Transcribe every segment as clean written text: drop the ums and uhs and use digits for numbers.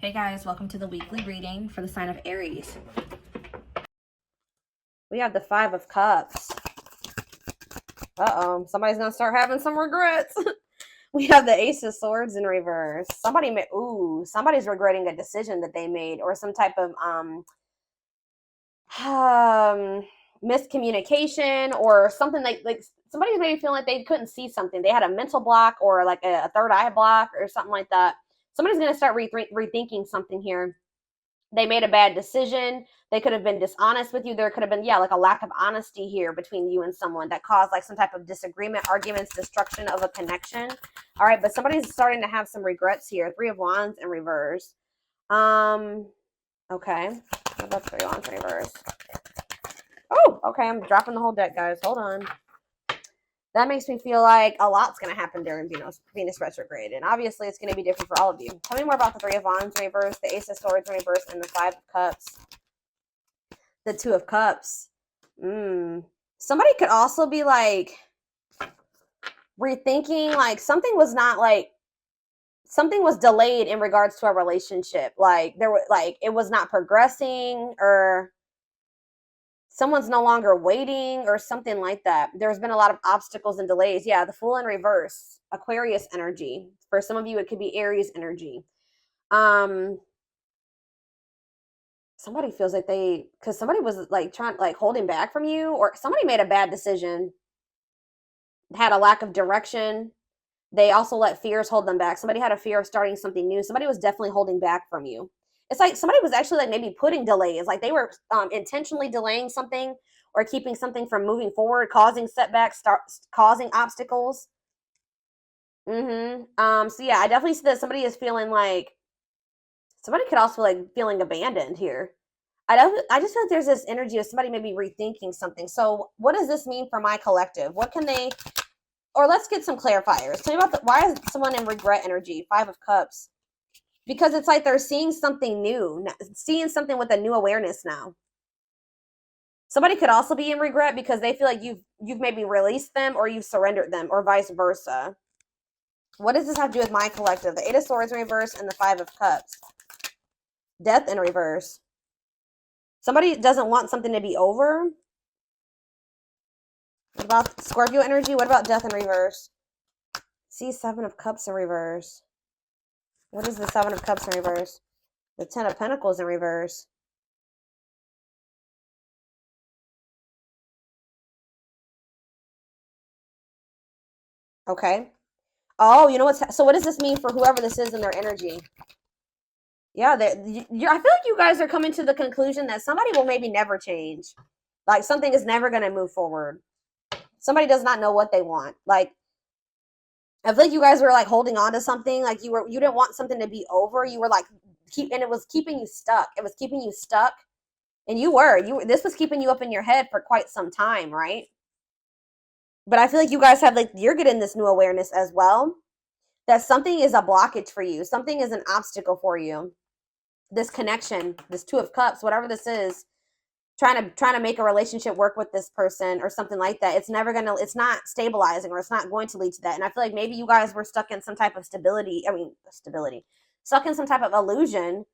Hey guys, welcome to the weekly reading for the sign of Aries. We have the Five of Cups. Uh-oh, somebody's gonna start having some regrets. We have the Ace of Swords in reverse. Somebody's regretting a decision that they made or some type of miscommunication or something like somebody's maybe feeling like they couldn't see something. They had a mental block or like a third eye block or something like that. Somebody's gonna start rethinking something here. They made a bad decision. They could have been dishonest with you. There could have been, like a lack of honesty here between you and someone that caused like some type of disagreement, arguments, destruction of a connection. All right, but somebody's starting to have some regrets here. Three of Wands in reverse. Okay. What about Three of Wands in reverse? Oh, okay. I'm dropping the whole deck, guys. Hold on. That makes me feel like a lot's going to happen during Venus retrograde. And obviously, it's going to be different for all of you. Tell me more about the Three of Wands in reverse, the Ace of Swords in reverse, and the Five of Cups. The Two of Cups. Somebody could also be like rethinking, like something was delayed in regards to a relationship. Like it was not progressing, or someone's no longer waiting or something like that. There's been a lot of obstacles and delays. Yeah, the Fool in reverse, Aquarius energy. For some of you, it could be Aries energy. Somebody feels like because somebody was like holding back from you, or somebody made a bad decision, had a lack of direction. They also let fears hold them back. Somebody had a fear of starting something new. Somebody was definitely holding back from you. It's like somebody was actually like maybe putting delays, like they were intentionally delaying something or keeping something from moving forward, causing setbacks, causing obstacles. So yeah, I definitely see that somebody is feeling like somebody could also like feeling abandoned here. I just feel like there's this energy of somebody maybe rethinking something. So what does this mean for my collective? What can they, or let's get some clarifiers. Tell me about why is someone in regret energy? Five of Cups. Because it's like they're seeing something new, seeing something with a new awareness now. Somebody could also be in regret because they feel like you've maybe released them or you've surrendered them, or vice versa. What does this have to do with my collective? The Eight of Swords in reverse and the Five of Cups. Death in reverse. Somebody doesn't want something to be over. What about Scorpio energy? What about death in reverse? See, Seven of Cups in reverse. What is the Seven of Cups in reverse? The Ten of Pentacles in reverse. Okay. Oh, you know what's so? What does this mean for whoever this is in their energy? Yeah, I feel like you guys are coming to the conclusion that somebody will maybe never change. Like something is never going to move forward. Somebody does not know what they want. Like I feel like you guys were like holding on to something. Like you didn't want something to be over. You were like and it was keeping you stuck. It was keeping you stuck, and this was keeping you up in your head for quite some time, right? But I feel like you guys have you're getting this new awareness as well, that something is a blockage for you. Something is an obstacle for you. This connection, this Two of Cups, whatever this is, trying to make a relationship work with this person or something like that. It's not stabilizing, or it's not going to lead to that. And I feel like maybe you guys were stuck in some type of stuck in some type of illusion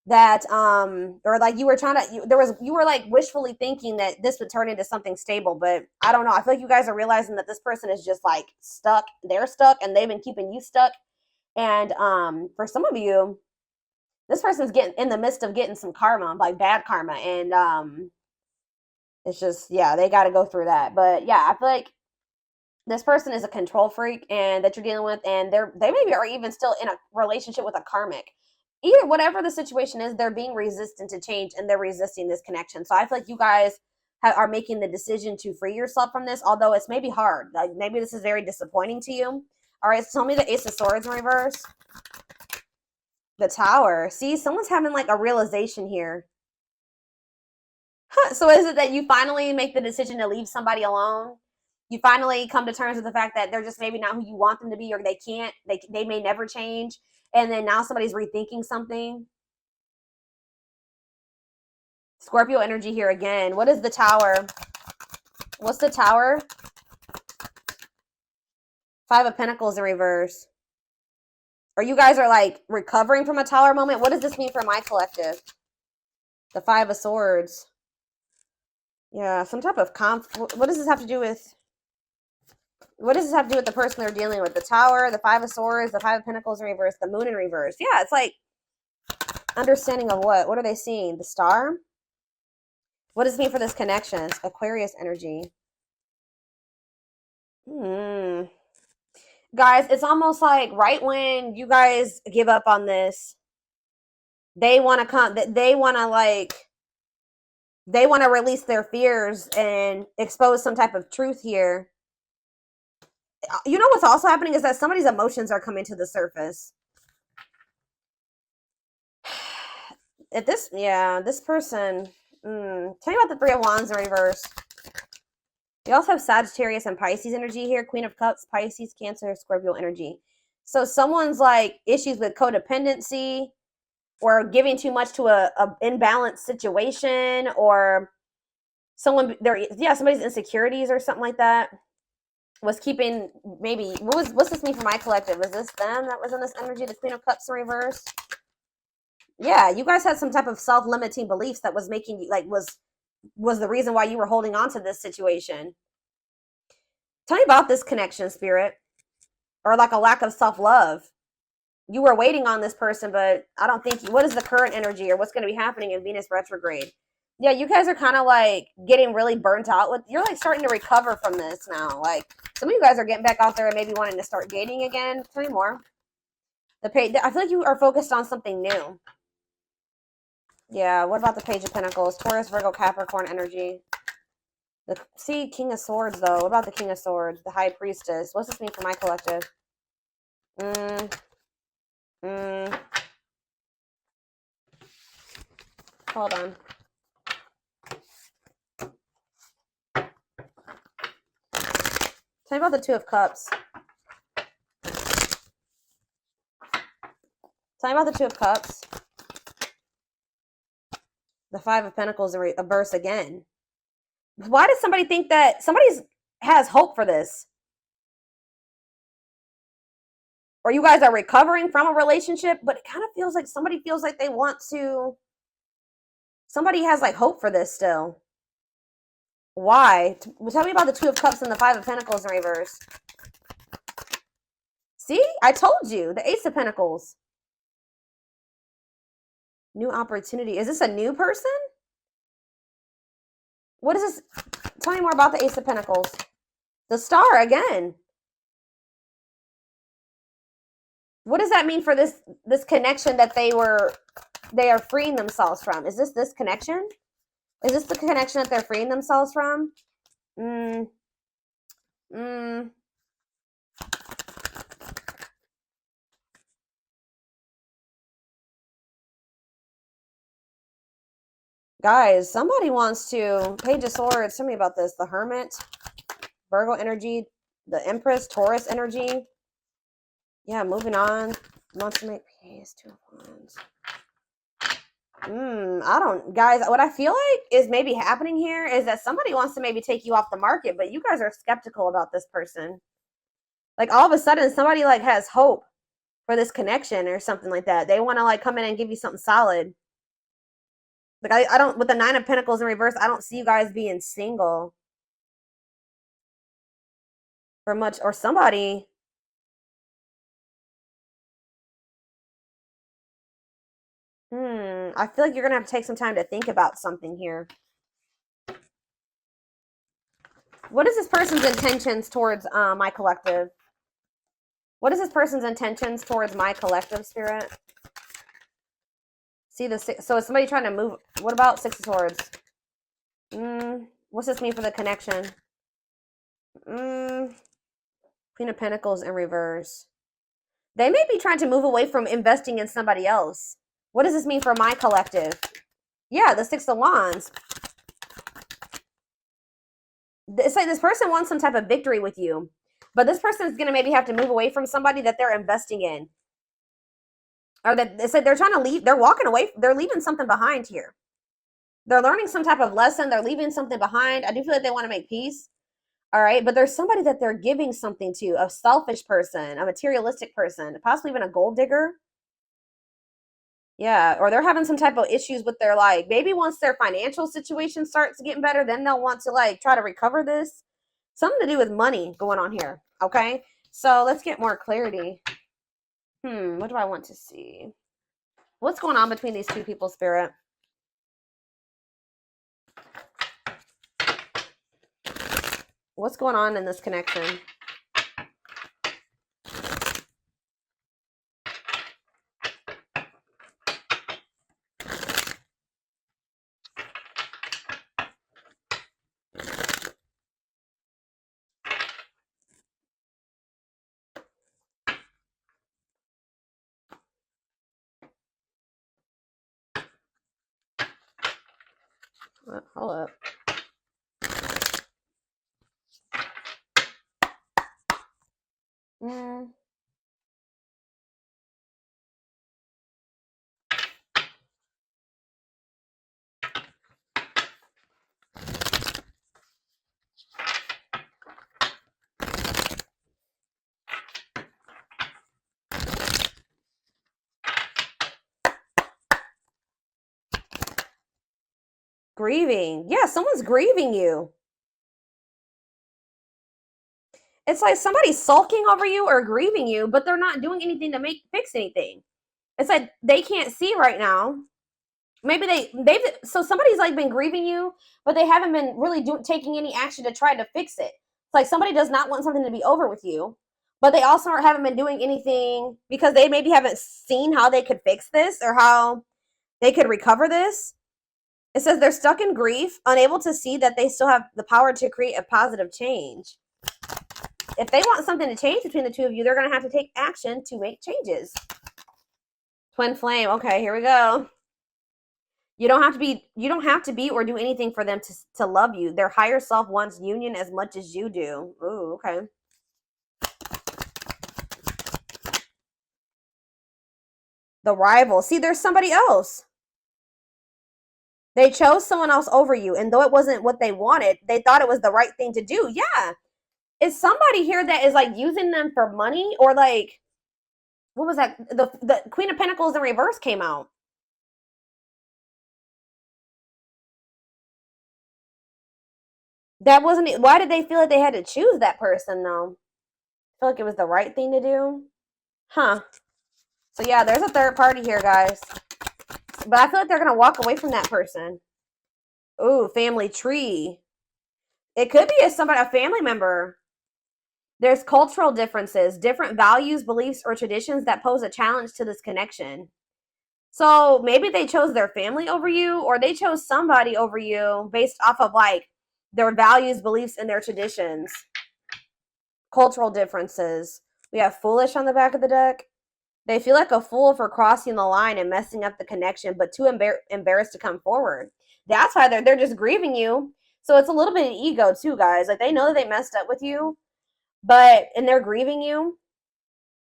that or like you were like wishfully thinking that this would turn into something stable. But I don't know, I feel like you guys are realizing that this person is just like stuck. They're stuck and they've been keeping you stuck. And for some of you, this person's getting in the midst of getting some karma, like bad karma. And it's just, yeah, they got to go through that. But yeah, I feel like this person is a control freak and that you're dealing with, and they maybe are even still in a relationship with a karmic. Either whatever the situation is, they're being resistant to change and they're resisting this connection. So I feel like you guys are making the decision to free yourself from this, although it's maybe hard. Like maybe this is very disappointing to you. All right, so tell me the Ace of Swords in reverse. The Tower. See, someone's having like a realization here. So is it that you finally make the decision to leave somebody alone? You finally come to terms with the fact that they're just maybe not who you want them to be, or they may never change. And then now somebody's rethinking something. Scorpio energy here again. What is the Tower? What's the Tower? Five of Pentacles in reverse. Or you guys are like recovering from a Tower moment. What does this mean for my collective? The Five of Swords. Yeah, some type of what does this have to do with? What does this have to do with the person they're dealing with? The Tower, the Five of Swords, the Five of Pentacles in reverse, the Moon in reverse. Yeah, it's like understanding of what? What are they seeing? The Star? What does it mean for this connection? Aquarius energy. Guys, it's almost like right when you guys give up on this, they want to come, they want to like, they want to release their fears and expose some type of truth here. You know what's also happening is that somebody's emotions are coming to the surface. If this, yeah, this person, tell me about the Three of Wands in reverse. You also have Sagittarius and Pisces energy here. Queen of Cups, Pisces, Cancer, Scorpio energy. So someone's like issues with codependency or giving too much to a imbalanced situation, or someone somebody's insecurities or something like that was keeping, maybe what's this mean for my collective? Is this them that was in this energy, the Queen of Cups in reverse? Yeah, you guys had some type of self-limiting beliefs that was making you like was the reason why you were holding on to this situation. Tell me about this connection, Spirit, or like a lack of self-love. You were waiting on this person, but I don't think, what is the current energy or what's going to be happening in Venus retrograde? Yeah, you guys are kind of like getting really burnt out with, you're like starting to recover from this now. Like some of you guys are getting back out there and maybe wanting to start dating again. Tell me more. I feel like you are focused on something new. Yeah, what about the Page of Pentacles? Taurus, Virgo, Capricorn energy. See, King of Swords, though. What about the King of Swords? The High Priestess. What's this mean for my collective? Hold on. Tell me about the Two of Cups. Tell me about the Two of Cups. The Five of Pentacles in reverse again. Why does somebody think that somebody has hope for this? Or you guys are recovering from a relationship, but it kind of feels like somebody feels like they want to, somebody has like hope for this still. Why? Tell me about the Two of Cups and the Five of Pentacles in reverse. See, I told you, the Ace of Pentacles. New opportunity. Is this a new person? What is this? Tell me more about the Ace of Pentacles. The Star again. What does that mean for this connection that they are freeing themselves from? Is this connection? Is this the connection that they're freeing themselves from? Guys, somebody wants to, Page of Swords, tell me about this. The Hermit, Virgo energy, the Empress, Taurus energy. Yeah, moving on. Wants to make peace, Two of Wands. I don't, guys, what I feel like is maybe happening here is that somebody wants to maybe take you off the market, but you guys are skeptical about this person. Like all of a sudden somebody like has hope for this connection or something like that. They want to like come in and give you something solid. Like I don't, with the Nine of Pentacles in reverse, I don't see you guys being single for much, or somebody. I feel like you're gonna have to take some time to think about something here. What is this person's intentions towards my collective? What is this person's intentions towards my collective, Spirit? See the six, so is somebody trying to move? What about Six of Swords? What's this mean for the connection? Queen of Pentacles in reverse. They may be trying to move away from investing in somebody else. What does this mean for my collective? Yeah, the Six of Wands. It's like this person wants some type of victory with you, but this person is going to maybe have to move away from somebody that they're investing in. Or that it's like they're trying to leave, they're walking away, they're leaving something behind here. They're learning some type of lesson, they're leaving something behind. I do feel like they want to make peace. All right, but there's somebody that they're giving something to, a selfish person, a materialistic person, possibly even a gold digger. Yeah, or they're having some type of issues with their, like, maybe once their financial situation starts getting better, then they'll want to like try to recover this. Something to do with money going on here. Okay, so let's get more clarity. What do I want to see? What's going on between these two people, Spirit? What's going on in this connection? Hold up. Grieving. Yeah, someone's grieving you. It's like somebody's sulking over you or grieving you, but they're not doing anything to fix anything. It's like they can't see right now. Maybe so somebody's like been grieving you, but they haven't been really taking any action to try to fix it. It's like somebody does not want something to be over with you, but they also haven't been doing anything because they maybe haven't seen how they could fix this or how they could recover this. It says they're stuck in grief, unable to see that they still have the power to create a positive change. If they want something to change between the two of you, they're going to have to take action to make changes. Twin flame. Okay, here we go. You don't have to be or do anything for them to love you. Their higher self wants union as much as you do. Ooh, okay. The rival. See, there's somebody else. They chose someone else over you, and though it wasn't what they wanted, they thought it was the right thing to do. Yeah. Is somebody here that is like using them for money, or like, what was that? The Queen of Pentacles in reverse came out. That wasn't it. Why did they feel like they had to choose that person though? I feel like it was the right thing to do. Huh. So yeah, there's a third party here, guys. But I feel like they're going to walk away from that person. Ooh, family tree. It could be a family member. There's cultural differences, different values, beliefs, or traditions that pose a challenge to this connection. So maybe they chose their family over you, or they chose somebody over you based off of like their values, beliefs, and their traditions. Cultural differences. We have foolish on the back of the deck. They feel like a fool for crossing the line and messing up the connection, but too embarrassed to come forward. That's why they're just grieving you. So it's a little bit of ego too, guys. Like they know that they messed up with you, and they're grieving you,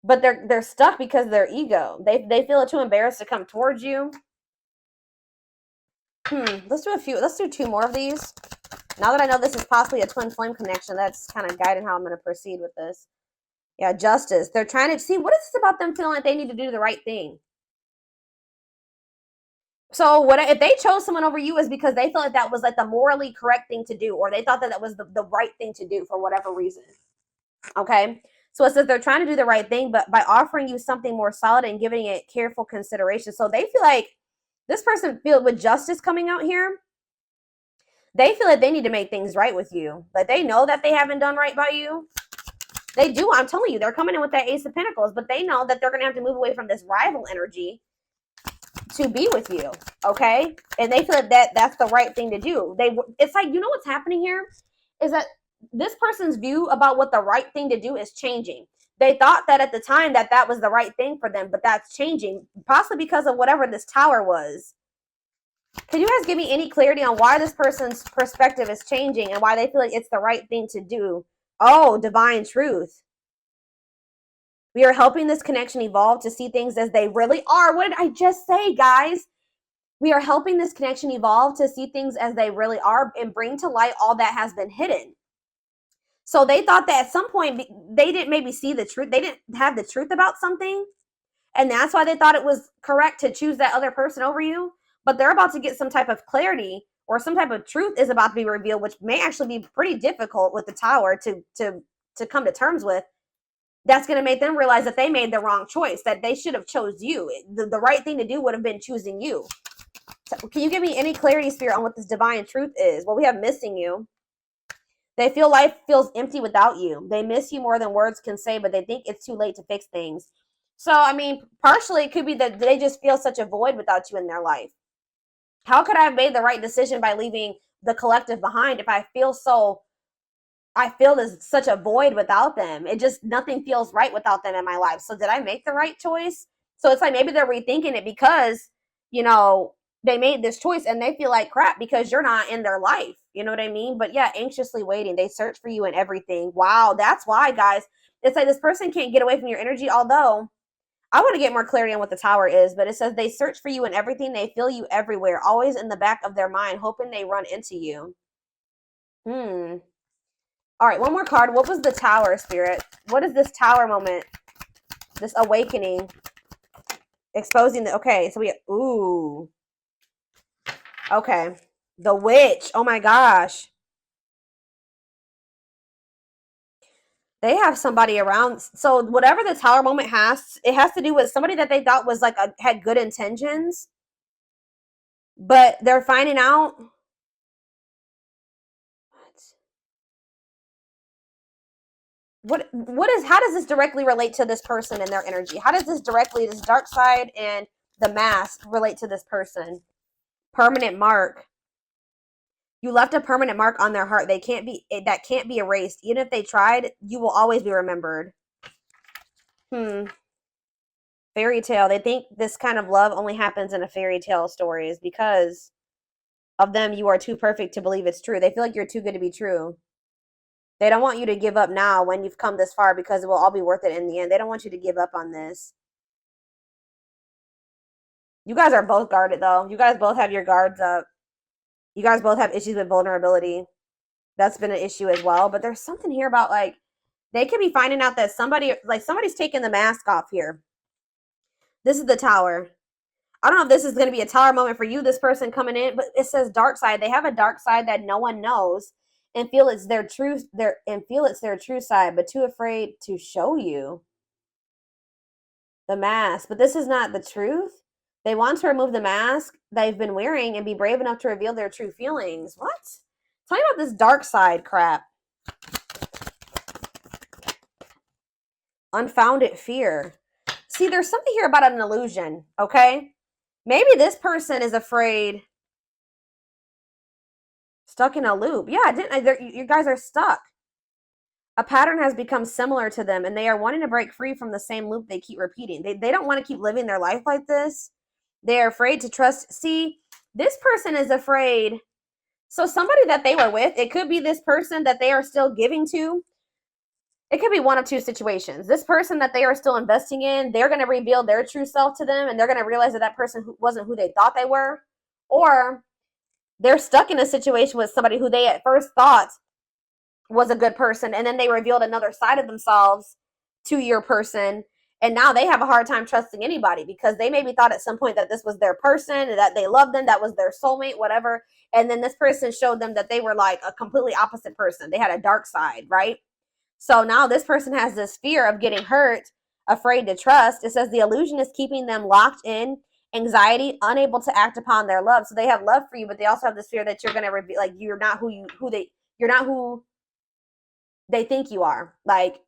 but they're stuck because of their ego. They feel too embarrassed to come towards you. Let's do two more of these. Now that I know this is possibly a twin flame connection, that's kind of guiding how I'm going to proceed with this. Yeah, justice. They're trying to see, what is this about them feeling like they need to do the right thing? So what if they chose someone over you is because they felt like that was like the morally correct thing to do, or they thought that that was the right thing to do for whatever reason. Okay. So it says they're trying to do the right thing, but by offering you something more solid and giving it careful consideration. So they feel like this person with justice coming out here, they feel like they need to make things right with you. Like they know that they haven't done right by you. They do. I'm telling you, they're coming in with that Ace of Pentacles, but they know that they're going to have to move away from this rival energy to be with you. Okay. And they feel that that's the right thing to do. It's like, you know what's happening here is that this person's view about what the right thing to do is changing. They thought that at the time that was the right thing for them, but that's changing, possibly because of whatever this tower was. Can you guys give me any clarity on why this person's perspective is changing and why they feel like it's the right thing to do? Oh, divine truth. We are helping this connection evolve to see things as they really are. What did I just say, guys? We are helping this connection evolve to see things as they really are and bring to light all that has been hidden. So they thought that at some point they didn't maybe see the truth. They didn't have the truth about something. And that's why they thought it was correct to choose that other person over you. But they're about to get some type of clarity, or some type of truth is about to be revealed, which may actually be pretty difficult with the Tower to come to terms with. That's going to make them realize that they made the wrong choice, that they should have chose you. The right thing to do would have been choosing you. So can you give me any clarity, Spirit, on what this divine truth is? Well, we have missing you. They feel life feels empty without you. They miss you more than words can say, but they think it's too late to fix things. So, I mean, partially it could be that they just feel such a void without you in their life. How could I have made the right decision by leaving the collective behind if I feel there's such a void without them? It just, nothing feels right without them in my life. So did I make the right choice? So it's like maybe they're rethinking it because, they made this choice and they feel like crap because you're not in their life. You know what I mean? But yeah, anxiously waiting. They search for you in everything. Wow, that's why, guys. It's like this person can't get away from your energy, although I want to get more clarity on what the Tower is, but it says they search for you in everything. They feel you everywhere, always in the back of their mind, hoping they run into you. All right, one more card. What was the Tower, Spirit? What is this Tower moment? This awakening. Exposing the, okay, so ooh. Okay. The Witch. Oh my gosh. They have somebody around. So whatever the Tower moment has, it has to do with somebody that they thought was like had good intentions, but they're finding out. How does this directly relate to this person and their energy? How does this dark side and the mask relate to this person? Permanent mark. You left a permanent mark on their heart. That can't be erased. Even if they tried, you will always be remembered. Fairy tale. They think this kind of love only happens in a fairy tale stories because of them. You are too perfect to believe it's true. They feel like you're too good to be true. They don't want you to give up now when you've come this far because it will all be worth it in the end. They don't want you to give up on this. You guys are both guarded though. You guys both have your guards up. You guys both have issues with vulnerability. That's been an issue as well. But there's something here about like they could be finding out that somebody's taking the mask off here. This is the Tower. I don't know if this is going to be a Tower moment for you, this person coming in, but it says dark side. They have a dark side that no one knows and feel it's their true side, but too afraid to show you. The mask. But this is not the truth. They want to remove the mask they've been wearing and be brave enough to reveal their true feelings. What? Tell me about this dark side crap. Unfounded fear. See, there's something here about an illusion, okay? Maybe this person is afraid. Stuck in a loop. Yeah, you guys are stuck. A pattern has become similar to them, and they are wanting to break free from the same loop they keep repeating. They don't want to keep living their life like this. They are afraid to trust. See, this person is afraid. So somebody that they were with, it could be this person that they are still giving to. It could be one of two situations. This person that they are still investing in, they're going to reveal their true self to them, and they're going to realize that that person wasn't who they thought they were. Or they're stuck in a situation with somebody who they at first thought was a good person, and then they revealed another side of themselves to your person, and now they have a hard time trusting anybody because they maybe thought at some point that this was their person and that they loved them, that was their soulmate, whatever, and then this person showed them that they were like a completely opposite person. They had a dark side, right? So now this person has this fear of getting hurt, afraid to trust. It says the illusion is keeping them locked in anxiety, unable to act upon their love. So they have love for you, but they also have this fear that you're going to reveal, like you're not you're not who they think you are. Like,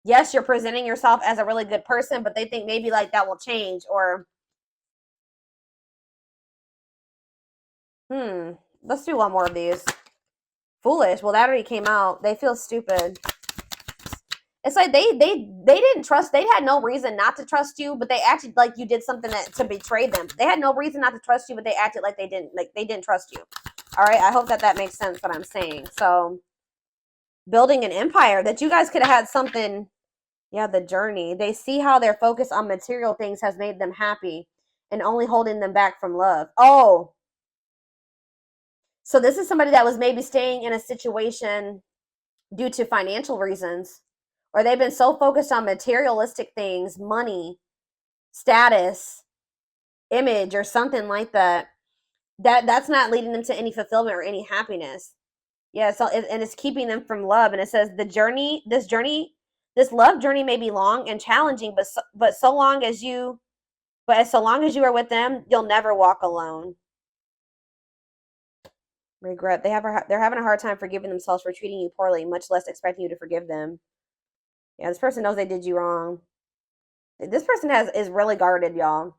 yes, you're presenting yourself as a really good person, but they think maybe like that will change. Or let's do one more of these. Foolish. Well, that already came out. They feel stupid. It's like they didn't trust. They had no reason not to trust you, but they acted like you did something to betray them. They had no reason not to trust you, but they acted like they didn't trust you. All right, I hope that makes sense what I'm saying. So building an empire, that you guys could have had something. Yeah, the journey. They see how their focus on material things has made them happy and only holding them back from love. Oh, so this is somebody that was maybe staying in a situation due to financial reasons, or they've been so focused on materialistic things, money, status, image, or something like that, that's not leading them to any fulfillment or any happiness. Yeah, so and it's keeping them from love. And it says this love journey may be long and challenging, but so long as you are with them, you'll never walk alone. Regret. They're having a hard time forgiving themselves for treating you poorly, much less expecting you to forgive them. Yeah, this person knows they did you wrong. This person is really guarded, y'all.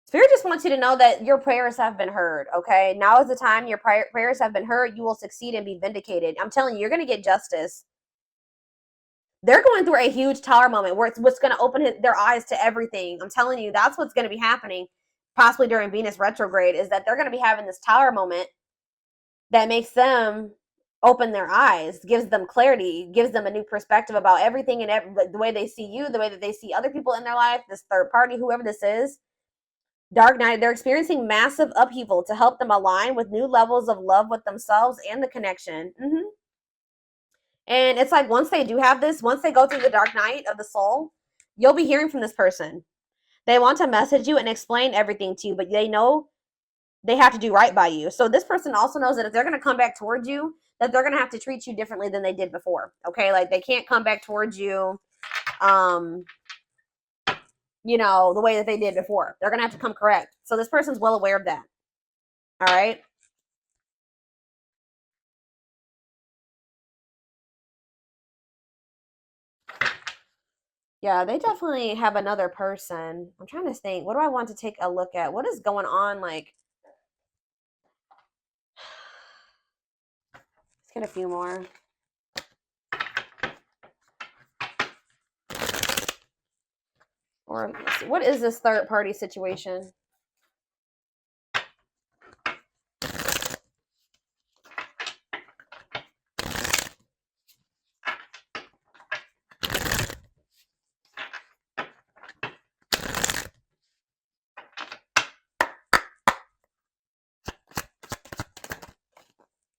Spirit just wants you to know that your prayers have been heard, okay? Now is the time your prayers have been heard. You will succeed and be vindicated. I'm telling you, you're going to get justice. They're going through a huge tower moment where it's what's going to open their eyes to everything. I'm telling you, that's what's going to be happening, possibly during Venus retrograde, is that they're going to be having this tower moment that makes them open their eyes, gives them clarity, gives them a new perspective about everything and the way they see you, the way that they see other people in their life, this third party, whoever this is. Dark night, they're experiencing massive upheaval to help them align with new levels of love with themselves and the connection. And it's like once they do have this, once they go through the dark night of the soul, you'll be hearing from this person. They want to message you and explain everything to you, but they know they have to do right by you. So this person also knows that if they're going to come back towards you, that they're going to have to treat you differently than they did before. Okay, like they can't come back towards you the way that they did before. They're going to have to come correct. So this person's well aware of that. All right. Yeah, they definitely have another person. I'm trying to think. What do I want to take a look at? What is going on? Like, let's get a few more. Or let's see, what is this third party situation?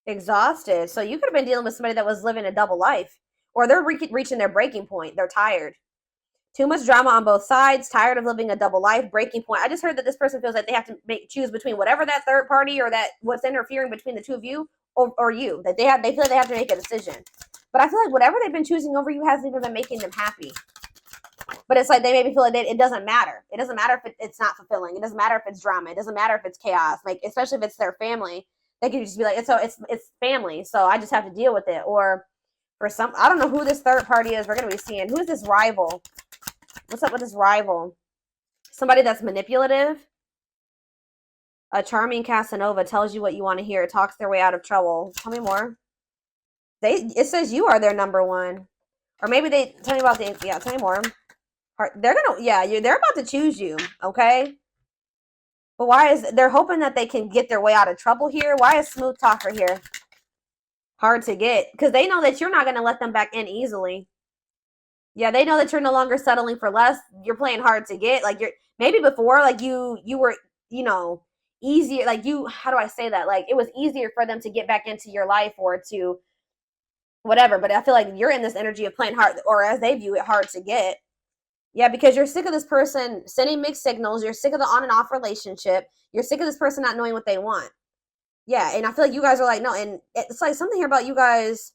Exhausted. So you could have been dealing with somebody that was living a double life, or they're reaching their breaking point. They're tired. Too much drama on both sides, tired of living a double life, breaking point. I just heard that this person feels like they have to choose between whatever that third party or that what's interfering between the two of you or you. That they feel like they have to make a decision. But I feel like whatever they've been choosing over you hasn't even been making them happy. But it's like they maybe feel like it doesn't matter. It doesn't matter if it's not fulfilling. It doesn't matter if it's drama. It doesn't matter if it's chaos. Like, especially if it's their family, they could just be like, it's family, so I just have to deal with it. Or for some, I don't know who this third party is. We're gonna be seeing who is this rival. What's up with this rival? Somebody that's manipulative. A charming Casanova tells you what you want to hear. Talks their way out of trouble. Tell me more. It says you are their number one, or maybe they tell me about the Tell me more. They're about to choose you, okay? But they're hoping that they can get their way out of trouble here? Why is smooth talker here hard to get? Because they know that you're not going to let them back in easily. Yeah, they know that you're no longer settling for less. You're playing hard to get. Like maybe before, like you were, easier. Like how do I say that? Like it was easier for them to get back into your life or to whatever. But I feel like you're in this energy of playing hard, or as they view it, hard to get. Yeah, because you're sick of this person sending mixed signals. You're sick of the on and off relationship. You're sick of this person not knowing what they want. Yeah, and I feel like you guys are like, no, and it's like something here about you guys.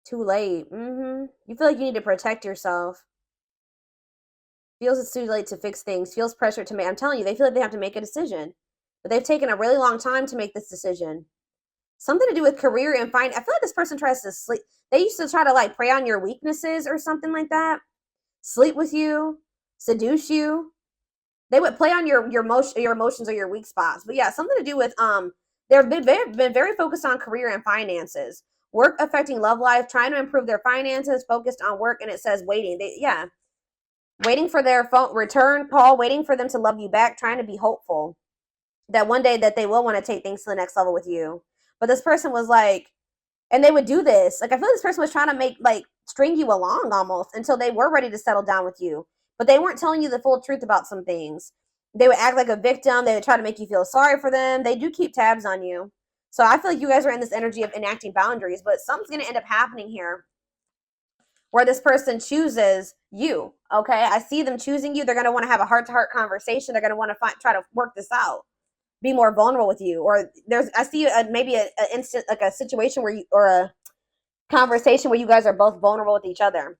Too late. You feel like you need to protect yourself. Feels it's too late to fix things. Feels pressure to make. I'm telling you, they feel like they have to make a decision. But they've taken a really long time to make this decision. Something to do with career and I feel like this person tries to sleep. They used to try to like prey on your weaknesses or something like that. Sleep with you, seduce you. They would play on your emotions or your weak spots. But yeah, something to do with they've been very focused on career and finances. Work affecting love life, trying to improve their finances, focused on work, and it says waiting. Waiting for their phone return call, waiting for them to love you back, trying to be hopeful that one day that they will want to take things to the next level with you. But this person was like, and they would do this. Like I feel like this person was trying to string you along almost until they were ready to settle down with you. But they weren't telling you the full truth about some things. They would act like a victim. They would try to make you feel sorry for them. They do keep tabs on you. So I feel like you guys are in this energy of enacting boundaries, but something's going to end up happening here where this person chooses you. Okay, I see them choosing you. They're going to want to have a heart-to-heart conversation. They're going to want to try to work this out, be more vulnerable with you. Or I see maybe a instant, like a situation where you, or a conversation where you guys are both vulnerable with each other.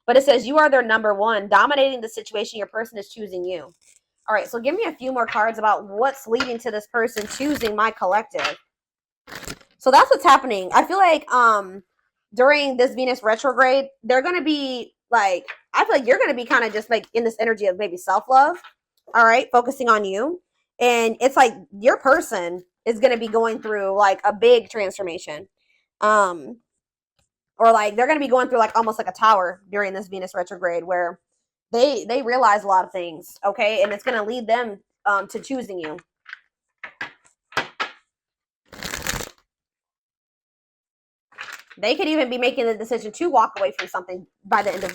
But it says you are their number one, dominating the situation. Your person is choosing you. All right, so give me a few more cards about what's leading to this person choosing my collective. So that's what's happening. I feel like during this Venus retrograde, they're going to be like, I feel like you're going to be kind of just like in this energy of maybe self-love. All right, focusing on you. And it's like your person is going to be going through like a big transformation. Or like they're going to be going through like almost like a tower during this Venus retrograde where they realize a lot of things, okay? And it's going to lead them to choosing you. They could even be making the decision to walk away from something by the end of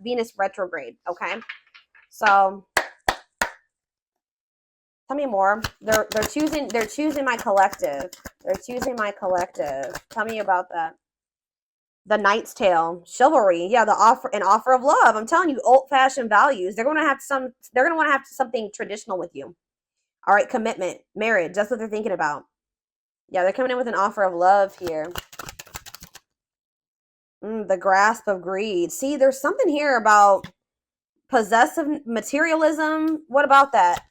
Venus retrograde, okay? So tell me more. They're choosing my collective. They're choosing my collective. Tell me about that. The Knight's Tale, chivalry, yeah, an offer of love. I'm telling you, old-fashioned values. They're going to want to have something traditional with you. All right, commitment, marriage. That's what they're thinking about. Yeah, they're coming in with an offer of love here. The grasp of greed. See, there's something here about possessive materialism. What about that?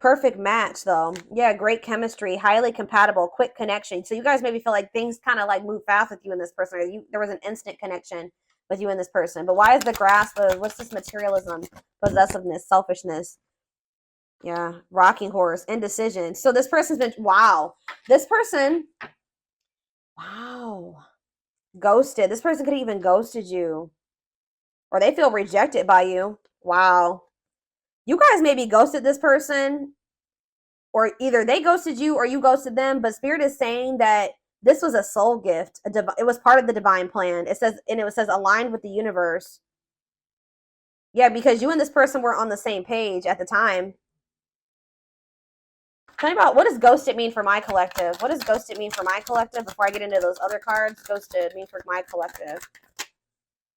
Perfect match, though. Yeah, great chemistry, highly compatible, quick connection. So you guys maybe feel like things kind of like move fast with you and this person. Or there was an instant connection with you and this person. But why is the grasp of, what's this materialism, possessiveness, selfishness? Yeah, rocking horse, indecision. So this person's been, wow. This person, wow. Ghosted. This person could have even ghosted you. Or they feel rejected by you. Wow. You guys maybe ghosted this person, or either they ghosted you or you ghosted them, but Spirit is saying that this was a soul gift. It was part of the divine plan. It says aligned with the universe. Yeah, because you and this person were on the same page at the time. Tell me about, what does ghosted mean for my collective? What does ghosted mean for my collective before I get into those other cards? Ghosted mean for my collective.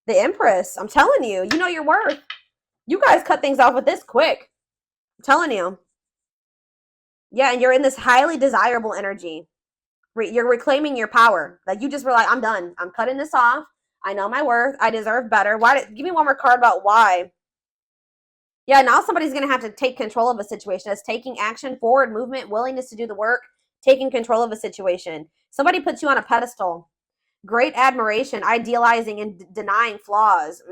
The Empress. I'm telling you, you know your worth. You guys cut things off with this quick. I'm telling you. Yeah, and you're in this highly desirable energy. You're reclaiming your power. Like you just were like, I'm done. I'm cutting this off. I know my worth. I deserve better. Give me one more card about why. Yeah, now somebody's going to have to take control of a situation. That's taking action, forward movement, willingness to do the work, taking control of a situation. Somebody puts you on a pedestal. Great admiration, idealizing and denying flaws.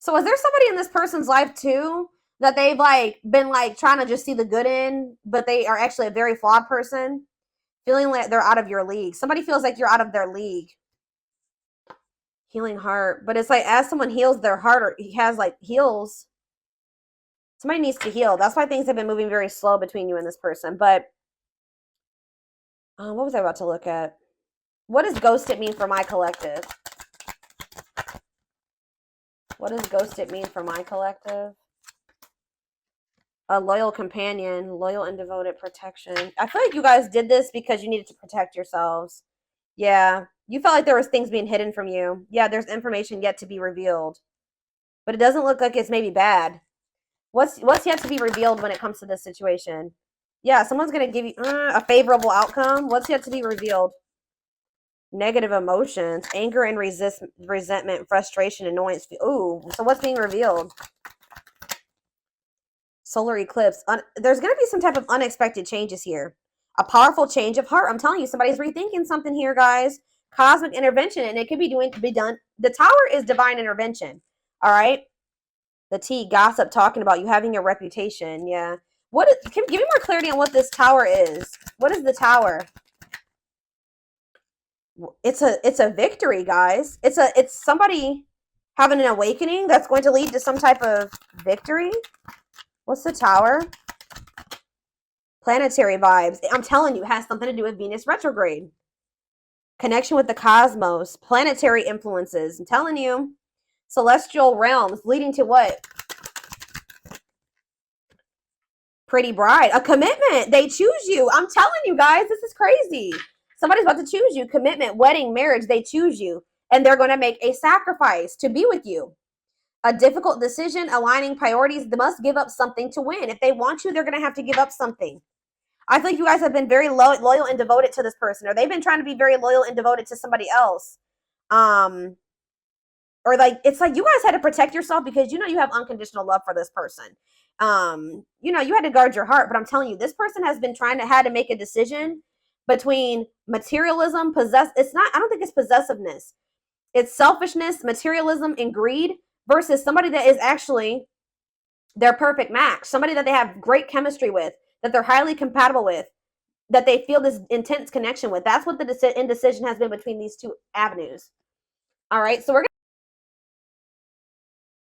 So is there somebody in this person's life too that they've like been like trying to just see the good in, but they are actually a very flawed person, feeling like they're out of your league? Somebody feels like you're out of their league. Healing heart, but it's like as someone heals their heart, or heals, somebody needs to heal. That's why things have been moving very slow between you and this person. But what was I about to look at? What does ghosted mean for my collective? What does ghosted mean for my collective? A loyal companion, loyal and devoted protection. I feel like you guys did this because you needed to protect yourselves. Yeah, you felt like there was things being hidden from you. Yeah, there's information yet to be revealed. But it doesn't look like it's maybe bad. What's yet to be revealed when it comes to this situation? Yeah, someone's going to give you a favorable outcome. What's yet to be revealed? Negative emotions, anger and resentment, frustration, annoyance. Ooh, so what's being revealed? Solar eclipse. There's going to be some type of unexpected changes here. A powerful change of heart. I'm telling you, somebody's rethinking something here, guys. Cosmic intervention, and it could be done. The Tower is divine intervention. All right. The T, gossip, talking about you having a reputation. Yeah. Give me more clarity on what this Tower is. What is the Tower? It's a victory, guys. It's somebody having an awakening that's going to lead to some type of victory. What's the Tower? Planetary vibes. I'm telling you, it has something to do with Venus retrograde. Connection with the cosmos. Planetary influences. I'm telling you. Celestial realms leading to what? Pretty bride. A commitment. They choose you. I'm telling you guys, this is crazy. Somebody's about to choose you. Commitment, wedding, marriage. They choose you. And they're going to make a sacrifice to be with you. A difficult decision, aligning priorities. They must give up something to win. If they want you, they're going to have to give up something. I think you guys have been very loyal and devoted to this person, or they've been trying to be very loyal and devoted to somebody else. Or like, it's like you guys had to protect yourself because you know you have unconditional love for this person. You know, you had to guard your heart, but I'm telling you, this person has been had to make a decision between materialism, I don't think it's possessiveness. It's selfishness, materialism, and greed versus somebody that is actually their perfect match, somebody that they have great chemistry with, that they're highly compatible with, that they feel this intense connection with. That's what the indecision has been between these two avenues. All right, so we're